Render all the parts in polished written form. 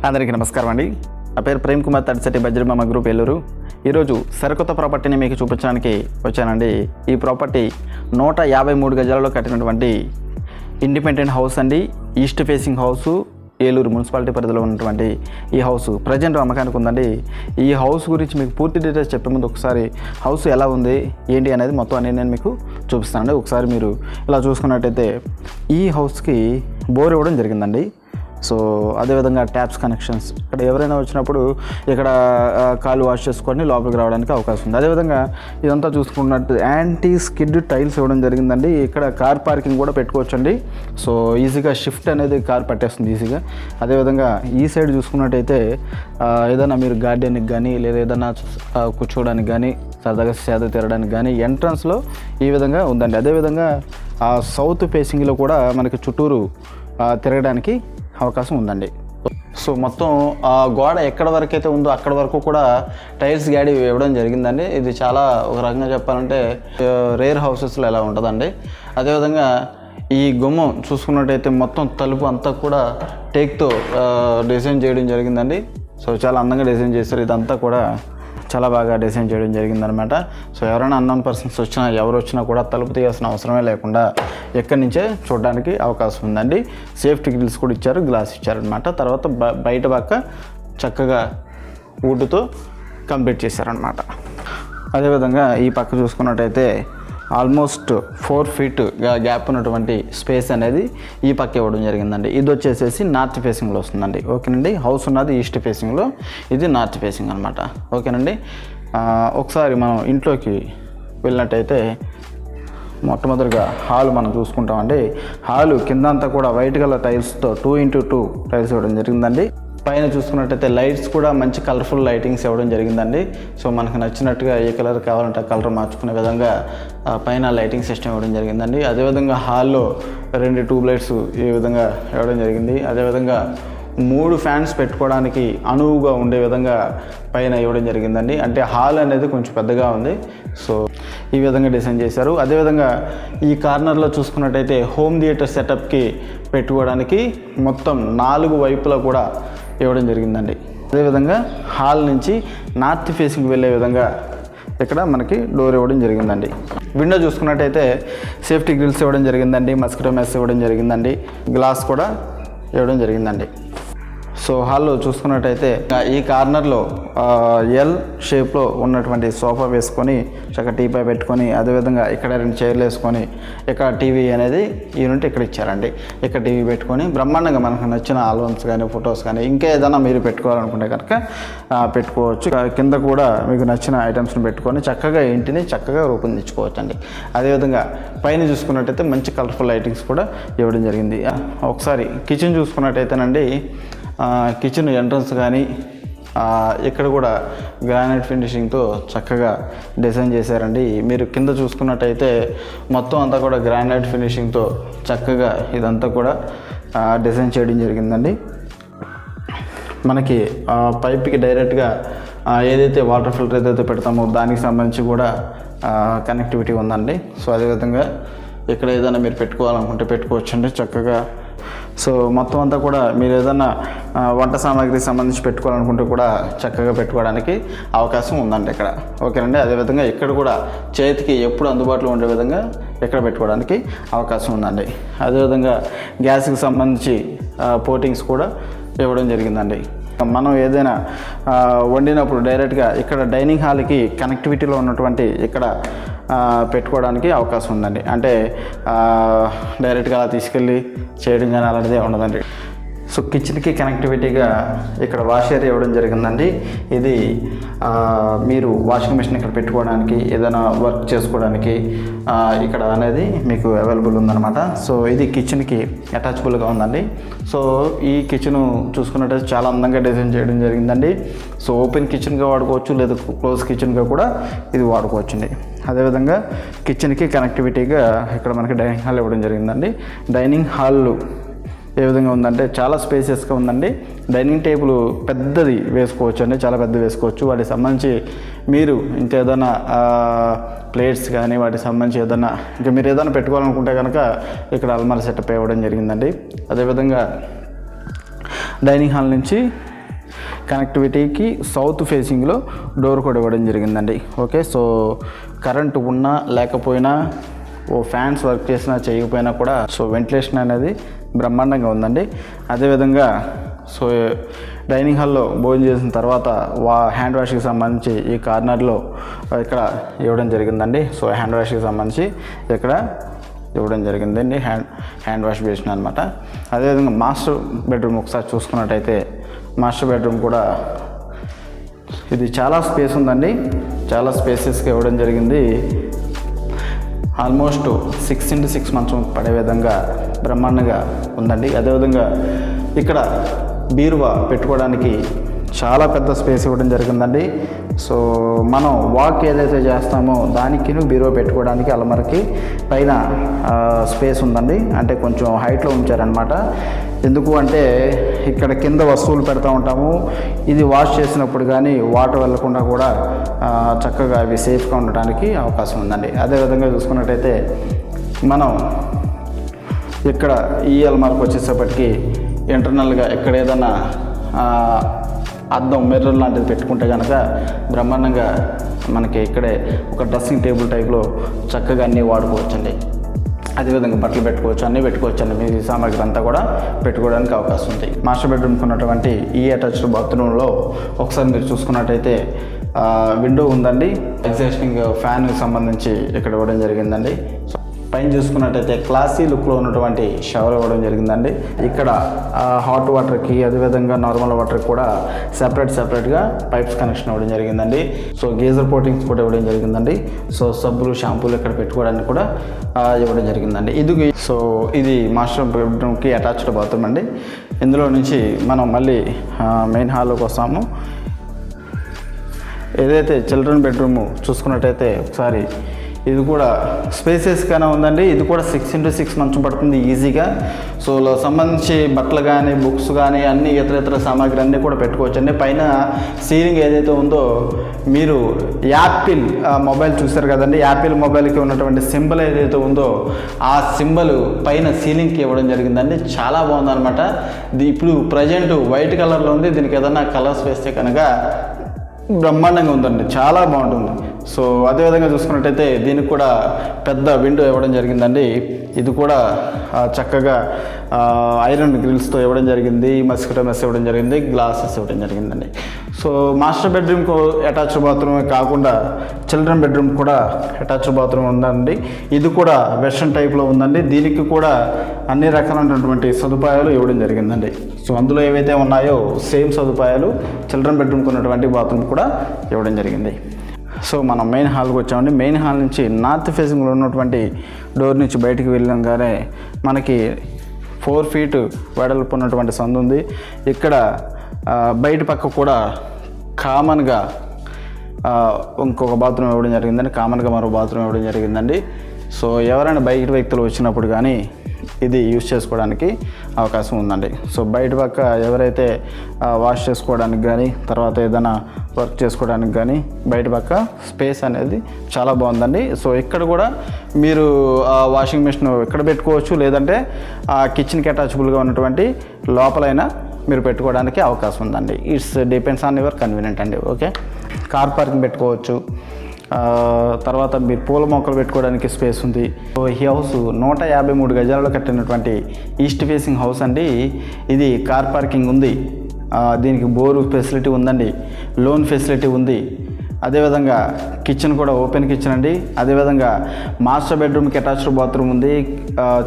అందరికీ నమస్కారం అండి. నా పేరు ప్రేమ్ కుమార్, తడిసెట్టి బజ్రమామ గ్రూప్ ఏలూరు. ఈరోజు సరికొత్త ప్రాపర్టీని మీకు చూపించడానికి వచ్చానండి. ఈ ప్రాపర్టీ 153 గజాలలో కట్టినటువంటి ఇండిపెండెంట్ హౌస్ అండి. East facing house, Eluru municipality పరిధిలో ఉన్నటువంటి ఈ హౌస్ ప్రజెంట్ అమ్మకానికి ఉందండి. ఈ హౌస్ గురించి మీకు పూర్తి డీటెయిల్స్ చెప్పే ముందు ఒకసారి హౌస్ ఎలా ఉంది ఏంటి అనేది మొత్తం అన్నీ నేను మీకు చూపిస్తానండి. ఒకసారి మీరు ఇలా చూసుకున్నట్టయితే ఈ హౌస్కి బోర్ ఇవ్వడం జరిగిందండి. సో అదేవిధంగా ట్యాప్స్ కనెక్షన్స్, ఇక్కడ ఎవరైనా వచ్చినప్పుడు ఇక్కడ కాలు వాష్ చేసుకొని లోపలికి రావడానికి అవకాశం ఉంది. అదేవిధంగా ఇదంతా చూసుకున్నట్టు యాంటీ స్కిడ్ టైల్స్ ఇవ్వడం జరిగిందండి. ఇక్కడ కార్ పార్కింగ్ కూడా పెట్టుకోవచ్చండి. సో ఈజీగా షిఫ్ట్ అనేది కార్ పట్టేస్తుంది ఈజీగా. అదేవిధంగా ఈ సైడ్ చూసుకున్నట్టయితే ఏదైనా మీరు గార్డెన్కి కానీ లేదా ఏదైనా కూర్చోవడానికి కానీ సరదాగా సేద తీరడానికి కానీ ఎంట్రన్స్లో ఈ విధంగా ఉందండి. అదేవిధంగా సౌత్ ఫేసింగ్లో కూడా మనకి చుట్టూరు తిరగడానికి అవకాశం ఉందండి. సో మొత్తం గోడ ఎక్కడ వరకు అయితే ఉందో అక్కడ వరకు కూడా టైల్స్ గాడి ఇవ్వడం జరిగిందండి. ఇది చాలా ఒక రకంగా చెప్పాలంటే రేర్ హౌసెస్లో ఎలా ఉంటుందండి. అదేవిధంగా ఈ గుమ్మం చూసుకున్నట్టయితే మొత్తం తలుపు అంతా కూడా టేక్తో డిజైన్ చేయడం జరిగిందండి. సో చాలా అందంగా డిజైన్ చేస్తారు. ఇదంతా కూడా చాలా బాగా డిజైన్ చేయడం జరిగిందనమాట. సో ఎవరైనా అన్నోన్ పర్సన్స్ వచ్చినా ఎవరు వచ్చినా కూడా తలుపు తీయాల్సిన అవసరమే లేకుండా ఎక్కడి నుంచే చూడడానికి అవకాశం ఉందండి. సేఫ్టీ గ్రిల్స్ కూడా ఇచ్చారు, గ్లాస్ ఇచ్చారనమాట. తర్వాత బయట పక్క చక్కగా వుడ్తో కంప్లీట్ చేశారనమాట. అదేవిధంగా ఈ పక్క చూసుకున్నట్టయితే ఆల్మోస్ట్ 4 feet గ్యాప్ ఉన్నటువంటి స్పేస్ అనేది ఈ పక్క ఇవ్వడం జరిగిందండి. ఇది వచ్చేసేసి నార్త్ ఫేసింగ్లో వస్తుందండి. ఓకేనండి. హౌస్ ఉన్నది ఈస్ట్ ఫేసింగ్లో, ఇది నార్త్ ఫేసింగ్ అనమాట. ఓకేనండి. ఒకసారి మనం ఇంట్లోకి వెళ్ళినట్టయితే మొట్టమొదటిగా హాల్ మనం చూసుకుంటామండి. హాలు కింద అంతా కూడా వైట్ కలర్ టైల్స్తో 2x2 టైల్స్ ఇవ్వడం జరిగిందండి. పైన చూసుకున్నట్టయితే లైట్స్ కూడా మంచి కలర్ఫుల్ లైటింగ్స్ ఇవ్వడం జరిగిందండి. సో మనకు నచ్చినట్టుగా ఏ కలర్ కావాలంటే ఆ కలర్ మార్చుకునే విధంగా పైన లైటింగ్ సిస్టమ్ ఇవ్వడం జరిగిందండి. అదేవిధంగా హాల్లో 2 ట్యూబ్లైట్స్ ఈ విధంగా ఇవ్వడం జరిగింది. అదేవిధంగా 3 ఫ్యాన్స్ పెట్టుకోవడానికి అనువుగా ఉండే విధంగా పైన ఇవ్వడం జరిగిందండి. అంటే హాల్ అనేది కొంచెం పెద్దగా ఉంది. సో ఈ విధంగా డిజైన్ చేశారు. అదేవిధంగా ఈ కార్నర్లో చూసుకున్నట్టయితే హోమ్ థియేటర్ సెటప్కి పెట్టుకోవడానికి మొత్తం 4 వైపులా కూడా ఇవ్వడం జరిగిందండి. అదేవిధంగా హాల్ నుంచి నార్త్ ఫేసింగ్కి వెళ్ళే విధంగా ఇక్కడ మనకి డోర్ ఇవ్వడం జరిగిందండి. విండో చూసుకున్నట్టయితే సేఫ్టీ గ్రిల్స్ ఇవ్వడం జరిగిందండి. మస్కిటో మెస్ ఇవ్వడం జరిగిందండి. గ్లాస్ కూడా ఇవ్వడం జరిగిందండి. సో హాల్లో చూసుకున్నట్టయితే ఈ కార్నర్లో ఎల్ షేప్లో ఉన్నటువంటి సోఫా వేసుకొని చక్కగా టీపై పెట్టుకొని, అదేవిధంగా ఇక్కడ 2 చైర్లు వేసుకొని ఇక్కడ టీవీ అనేది యూనిట్ ఇక్కడ ఇచ్చారండి. ఇక్కడ టీవీ పెట్టుకొని బ్రహ్మాండంగా మనకు నచ్చిన ఆల్బమ్స్ కానీ ఫొటోస్ కానీ ఇంకా ఏదైనా మీరు పెట్టుకోవాలనుకుంటే కనుక పెట్టుకోవచ్చు. కింద కూడా మీకు నచ్చిన ఐటమ్స్ని పెట్టుకొని చక్కగా ఇంటిని చక్కగా రూపొందించుకోవచ్చు అండి. అదేవిధంగా పైన చూసుకున్నట్టయితే మంచి కలర్ఫుల్ లైటింగ్స్ కూడా ఇవ్వడం జరిగింది. ఒకసారి కిచెన్ చూసుకున్నట్టయితేనండి, కిచెన్ ఎంట్రన్స్ కానీ ఇక్కడ కూడా గ్రానైట్ ఫినిషింగ్తో చక్కగా డిజైన్ చేశారండి. మీరు కింద చూసుకున్నట్టయితే మొత్తం అంతా కూడా గ్రానైట్ ఫినిషింగ్తో చక్కగా ఇదంతా కూడా డిజైన్ చేయడం జరిగిందండి. మనకి పైప్కి డైరెక్ట్గా ఏదైతే వాటర్ ఫిల్టర్ ఏదైతే పెడతామో దానికి సంబంధించి కూడా కనెక్టివిటీ ఉందండి. సో అదేవిధంగా ఇక్కడ ఏదైనా మీరు పెట్టుకోవాలనుకుంటే పెట్టుకోవచ్చండి చక్కగా. సో మొత్తం అంతా కూడా మీరు ఏదైనా వంట సామాగ్రికి సంబంధించి పెట్టుకోవాలనుకుంటే కూడా చక్కగా పెట్టుకోవడానికి అవకాశం ఉందండి ఇక్కడ. ఓకేనండి. అదేవిధంగా ఇక్కడ కూడా చేతికి ఎప్పుడు అందుబాటులో ఉండే విధంగా ఇక్కడ పెట్టుకోవడానికి అవకాశం ఉందండి. అదేవిధంగా గ్యాస్కి సంబంధించి పోర్టింగ్స్ కూడా ఇవ్వడం జరిగిందండి. మనం ఏదైనా వండినప్పుడు డైరెక్ట్గా ఇక్కడ డైనింగ్ హాల్కి కనెక్టివిటీలో ఉన్నటువంటి ఇక్కడ పెట్టుకోవడానికి అవకాశం ఉందండి. అంటే డైరెక్ట్గా అలా తీసుకెళ్ళి చేయడం కానీ అలాంటిదే ఉండదండి. సో కిచెన్కి కనెక్టివిటీగా ఇక్కడ వాష్ ఏరియా ఇవ్వడం జరిగిందండి. ఇది మీరు వాషింగ్ మిషన్ ఇక్కడ పెట్టుకోవడానికి ఏదైనా వర్క్ చేసుకోవడానికి ఇక్కడ అనేది మీకు అవైలబుల్ ఉందన్నమాట. సో ఇది కిచెన్కి అటాచబుల్గా ఉందండి. సో ఈ కిచెన్ చూసుకున్నట్టయితే చాలా అందంగా డిజైన్ చేయడం జరిగిందండి. సో ఓపెన్ కిచెన్గా వాడుకోవచ్చు, లేదా క్లోజ్ కిచెన్గా కూడా ఇది వాడుకోవచ్చండి. అదేవిధంగా కిచెన్కి కనెక్టివిటీగా ఇక్కడ మనకి డైనింగ్ హాల్ ఇవ్వడం జరిగిందండి. డైనింగ్ హాల్ ఏ విధంగా ఉందంటే చాలా స్పేసియస్గా ఉందండి. డైనింగ్ టేబుల్ పెద్దది వేసుకోవచ్చు అండి, చాలా పెద్దది వేసుకోవచ్చు. వాటికి సంబంధించి మీరు ఇంకేదైనా ప్లేట్స్ కానీ వాటికి సంబంధించి ఏదైనా ఇంకా మీరు ఏదైనా పెట్టుకోవాలనుకుంటే కనుక ఇక్కడ అల్మారా సెటప్ ఇవ్వడం జరిగిందండి. అదేవిధంగా డైనింగ్ హాల్ నుంచి కనెక్టివిటీకి సౌత్ ఫేసింగ్లో డోర్ కూడా ఇవ్వడం జరిగిందండి. ఓకే, సో కరెంటు ఉన్నా లేకపోయినా, ఫ్యాన్స్ వర్క్ చేసినా చేయకపోయినా కూడా సో వెంటిలేషన్ అనేది బ్రహ్మాండంగా ఉందండి. అదేవిధంగా సో డైనింగ్ హాల్లో భోజనం చేసిన తర్వాత హ్యాండ్ వాష్కి సంబంధించి ఈ కార్నర్లో ఇక్కడ ఇవ్వడం జరిగిందండి. సో హ్యాండ్ వాష్కి సంబంధించి ఇక్కడ ఇవ్వడం జరిగిందండి, హ్యాండ్ వాష్ బేసిన్ అనమాట. అదేవిధంగా మాస్టర్ బెడ్రూమ్ ఒకసారి చూసుకున్నట్టయితే మాస్టర్ బెడ్రూమ్ కూడా ఇది చాలా స్పేస్ ఉందండి, చాలా స్పేసెస్గా ఇవ్వడం జరిగింది. ఆల్మోస్ట్ 6x6 మంచం పడే విధంగా బ్రహ్మాండంగా ఉందండి. అదేవిధంగా ఇక్కడ బీరువా పెట్టుకోవడానికి చాలా పెద్ద స్పేస్ ఇవ్వడం జరిగిందండి. సో మనం వాక్ ఏదైతే చేస్తామో దానికి బీరువా పెట్టుకోవడానికి అలమరకి పైన స్పేస్ ఉందండి. అంటే కొంచెం హైట్లో ఉంచారనమాట. ఎందుకు అంటే ఇక్కడ కింద వస్తువులు పెడతా ఉంటాము, ఇది వాష్ చేసినప్పుడు కానీ వాటర్ వెళ్లకుండా కూడా చక్కగా అవి సేఫ్గా ఉండడానికి అవకాశం ఉందండి. అదేవిధంగా చూసుకున్నట్టయితే మనం ఇక్కడ ఈ అలమారకు వచ్చేసేపటికి ఇంటర్నల్గా ఇక్కడ ఏదైనా అద్దం మిర్రర్ లాంటిది పెట్టుకుంటే కనుక బ్రహ్మాండంగా మనకి ఇక్కడే ఒక డ్రెస్సింగ్ టేబుల్ టైప్లో చక్కగా అన్నీ వాడుకోవచ్చండి. అదేవిధంగా బట్టలు పెట్టుకోవచ్చు, అన్నీ పెట్టుకోవచ్చండి. మీ సామాగ్రి అంతా కూడా పెట్టుకోవడానికి అవకాశం ఉంది. మాస్టర్ బెడ్రూమ్కి ఉన్నటువంటి ఈ అటాచ్డ్ బాత్రూంలో ఒకసారి మీరు చూసుకున్నట్టయితే విండో ఉందండి. ఎగ్జాస్టింగ్ ఫ్యాన్కి సంబంధించి ఇక్కడ ఇవ్వడం జరిగిందండి. పైన చూసుకున్నట్టయితే క్లాసీ లుక్లో ఉన్నటువంటి షవర్ ఇవ్వడం జరిగిందండి. ఇక్కడ హాట్ వాటర్కి అదేవిధంగా నార్మల్ వాటర్కి కూడా సెపరేట్గా పైప్స్ కనెక్షన్ ఇవ్వడం జరిగిందండి. సో గీజర్ పోర్టింగ్స్ కూడా ఇవ్వడం జరిగిందండి. సో సబ్బులు షాంపూలు ఇక్కడ పెట్టుకోవడానికి కూడా ఇవ్వడం జరిగిందండి. ఇది మాస్టర్ బెడ్రూమ్కి అటాచ్డ్ బాత్రూమ్ అండి. ఇందులో నుంచి మనం మళ్ళీ మెయిన్ హాల్లోకి వస్తాము. ఏదైతే చిల్డ్రన్ బెడ్రూమ్ చూసుకున్నట్టయితే ఒకసారి ఇది కూడా స్పేసెస్గానే ఉందండి. ఇది కూడా 6x6 మంచం పడుతుంది ఈజీగా. సో సంబంధించి బట్టలు కానీ బుక్స్ కానీ అన్ని ఇతర సామాగ్రి అన్నీ కూడా పెట్టుకోవచ్చండి. పైన సీలింగ్ ఏదైతే ఉందో మీరు యాపిల్ మొబైల్ చూసారు కదండి, యాపిల్ మొబైల్కి ఉన్నటువంటి సింబల్ ఏదైతే ఉందో ఆ సింబల్ పైన సీలింగ్కి ఇవ్వడం జరిగిందండి. చాలా బాగుందన్నమాట. ఇది ఇప్పుడు ప్రజెంట్ వైట్ కలర్లో ఉంది. దీనికి ఏదైనా కలర్స్ వేస్తే కనుక బ్రహ్మాండంగా ఉందండి, చాలా బాగుంటుంది. సో అదేవిధంగా చూసుకున్నట్టయితే దీనికి కూడా పెద్ద విండో ఇవ్వడం జరిగిందండి. ఇది కూడా చక్కగా ఐరన్ గ్రిల్స్తో ఇవ్వడం జరిగింది, మస్కిటో మెస్ ఇవ్వడం జరిగింది, గ్లాసెస్ ఇవ్వడం జరిగిందండి. సో మాస్టర్ బెడ్రూమ్కు అటాచ్డ్ బాత్రూమే కాకుండా చిల్డ్రన్ బెడ్రూమ్ కూడా అటాచ్డ్ బాత్రూమ్ ఉందండి. ఇది కూడా వెస్ట్రన్ టైప్లో ఉందండి. దీనికి కూడా అన్ని రకాలైనటువంటి సదుపాయాలు ఇవ్వడం జరిగిందండి. సో అందులో ఏవైతే ఉన్నాయో సేమ్ సదుపాయాలు చిల్డ్రన్ బెడ్రూమ్కి ఉన్నటువంటి బాత్రూమ్ కూడా ఇవ్వడం జరిగింది. సో మనం మెయిన్ హాల్కి వచ్చామండి. మెయిన్ హాల్ నుంచి నార్త్ ఫేసింగ్లో ఉన్నటువంటి డోర్ నుంచి బయటికి వెళ్ళగానే మనకి 4 feet వెడల్పు ఉన్నటువంటి సందు ఉంది. ఇక్కడ బయట పక్క కూడా కామన్గా ఇంకొక బాత్రూమ్ ఇవ్వడం జరిగిందండి. కామన్గా మరో బాత్రూమ్ ఇవ్వడం జరిగిందండి. సో ఎవరైనా బయట వ్యక్తులు వచ్చినప్పుడు కానీ ఇది యూజ్ చేసుకోవడానికి అవకాశం ఉందండి. సో బయట పక్క ఎవరైతే వాష్ చేసుకోవడానికి కానీ తర్వాత ఏదైనా వర్క్ చేసుకోవడానికి కానీ బయట పక్క స్పేస్ అనేది చాలా బాగుందండి. సో ఇక్కడ కూడా మీరు వాషింగ్ మిషన్ ఇక్కడ పెట్టుకోవచ్చు, లేదంటే కిచెన్కి అటాచబుల్గా ఉన్నటువంటి లోపలైనా మీరు పెట్టుకోవడానికి అవకాశం ఉందండి. It's depends on your convenient అండి. ఓకే, కార్ పార్కింగ్ పెట్టుకోవచ్చు. తర్వాత మీరు పూల మొక్కలు పెట్టుకోవడానికి స్పేస్ ఉంది. సో ఈ హౌస్ 153 గజాలలో కట్టినటువంటి ఈస్ట్ ఫేసింగ్ హౌస్ అండి. ఇది కార్ పార్కింగ్ ఉంది, దీనికి బోరు ఫెసిలిటీ ఉందండి, లోన్ ఫెసిలిటీ ఉంది. అదేవిధంగా కిచెన్ కూడా ఓపెన్ కిచెన్ అండి. అదేవిధంగా మాస్టర్ బెడ్రూమ్కి అటాచ్డ్ బాత్రూమ్ ఉంది,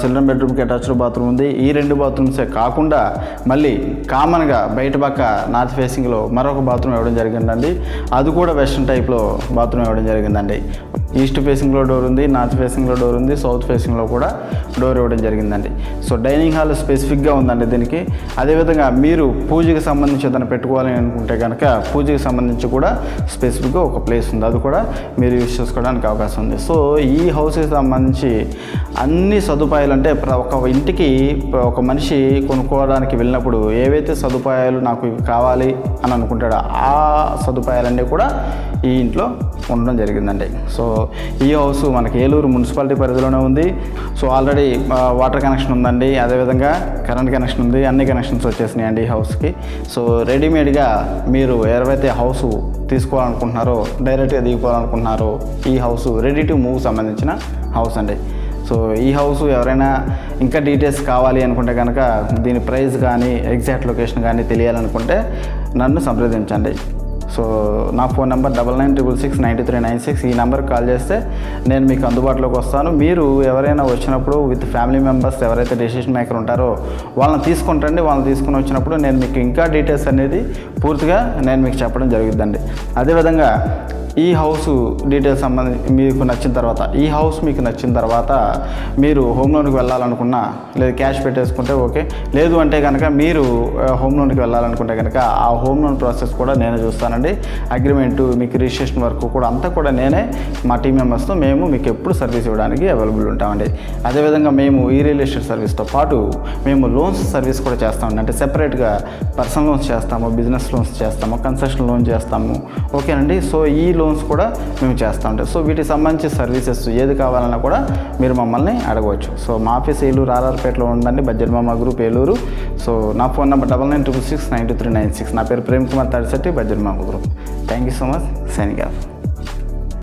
చిల్డ్రన్ బెడ్రూమ్కి అటాచ్డ్ బాత్రూమ్ ఉంది. ఈ 2 బాత్రూమ్సే కాకుండా మళ్ళీ కామన్గా బయట పక్క నార్త్ ఫేసింగ్లో మరొక బాత్రూమ్ ఇవ్వడం జరిగిందండి. అది కూడా వెస్ట్రన్ టైప్లో బాత్రూమ్ ఇవ్వడం జరిగిందండి. ఈస్ట్ ఫేసింగ్లో డోర్ ఉంది, నార్త్ ఫేసింగ్లో డోర్ ఉంది, సౌత్ ఫేసింగ్లో కూడా డోర్ ఇవ్వడం జరిగిందండి. సో డైనింగ్ హాల్ స్పెసిఫిక్గా ఉందండి దీనికి. అదేవిధంగా మీరు పూజకి సంబంధించి ఏదైనా పెట్టుకోవాలి అనుకుంటే కనుక పూజకి సంబంధించి కూడా స్పెసిఫిక్గా ఒక ప్లేస్ ఉంది, అది కూడా మీరు యూజ్ చేసుకోవడానికి అవకాశం ఉంది. సో ఈ హౌస్కి సంబంధించి అన్ని సదుపాయాలు అంటే ఒక ఇంటికి ఒక మనిషి కొనుక్కోవడానికి వెళ్ళినప్పుడు ఏవైతే సదుపాయాలు నాకు ఇవి కావాలి అని అనుకుంటాడో ఆ సదుపాయాలన్నీ కూడా ఈ ఇంట్లో ఉండడం జరిగిందండి. సో ఈ హౌస్ మనకి ఏలూరు మున్సిపాలిటీ పరిధిలోనే ఉంది. సో ఆల్రెడీ వాటర్ కనెక్షన్ ఉందండి, అదేవిధంగా కరెంట్ కనెక్షన్ ఉంది, అన్ని కనెక్షన్స్ వచ్చేసినాయండి ఈ హౌస్కి. సో రెడీమేడ్గా మీరు ఎవరైతే హౌస్ తీసుకోవాలనుకుంటున్నారో, డైరెక్ట్గా దిగిపోవాలనుకుంటున్నారో, ఈ హౌస్ రెడీ టు మూవ్ సంబంధించిన హౌస్ అండి. సో ఈ హౌస్ ఎవరైనా ఇంకా డీటెయిల్స్ కావాలి అనుకుంటే కనుక, దీని ప్రైస్ కానీ ఎగ్జాక్ట్ లొకేషన్ కానీ తెలియాలనుకుంటే నన్ను సంప్రదించండి. సో నా ఫోన్ నెంబర్ 9966693996. ఈ నెంబర్కి కాల్ చేస్తే నేను మీకు అందుబాటులోకి వస్తాను. మీరు ఎవరైనా వచ్చినప్పుడు విత్ ఫ్యామిలీ మెంబర్స్ ఎవరైతే డెసిషన్ మేకర్ ఉంటారో వాళ్ళని తీసుకుంటండి. వాళ్ళని తీసుకుని వచ్చినప్పుడు నేను మీకు ఇంకా డీటెయిల్స్ అనేది పూర్తిగా నేను మీకు చెప్పడం జరుగుతుందండి. అదేవిధంగా ఈ హౌస్ డీటెయిల్స్ మీకు నచ్చిన తర్వాత, ఈ హౌస్ మీకు నచ్చిన తర్వాత మీరు హోమ్ లోన్కి వెళ్ళాలనుకున్నా, లేదు క్యాష్ పెట్టేసుకుంటే ఓకే, లేదు అంటే కనుక మీరు హోమ్ లోన్కి వెళ్ళాలనుకుంటే కనుక ఆ హోమ్ లోన్ ప్రాసెస్ కూడా నేనే చూస్తానండి. అగ్రిమెంటు, మీకు రిజిస్ట్రేషన్ వర్క్ కూడా అంతా కూడా నేనే, మా టీం మెంబర్స్తో మేము మీకు ఎప్పుడు సర్వీస్ ఇవ్వడానికి అవైలబుల్ ఉంటామండి. అదేవిధంగా మేము ఈ రియల్ ఎస్టేట్ సర్వీస్తో పాటు మేము లోన్స్ సర్వీస్ కూడా చేస్తామండి. అంటే సెపరేట్గా పర్సనల్ లోన్స్ చేస్తాము, బిజినెస్ లోన్స్ చేస్తాము, కన్సెషన్ లోన్ చేస్తాము. ఓకేనండి. సో ఈ లోన్స్ కూడా మేము చేస్తూ ఉంటాం. సో వీటికి సంబంధించి సర్వీసెస్ ఏది కావాలన్నా కూడా మీరు మమ్మల్ని అడగవచ్చు. సో మా ఆఫీస్ ఏలూరు ఆర్ఆర్పేటలో ఉందండి, బడ్జెట్ మామ గ్రూప్ ఏలూరు. సో నా ఫోన్ నెంబర్ 9966692396. నా పేరు ప్రేమ్ కుమార్ తాడిశెట్టి, బడ్జెట్ మామ group. Thank you so much. Signing off.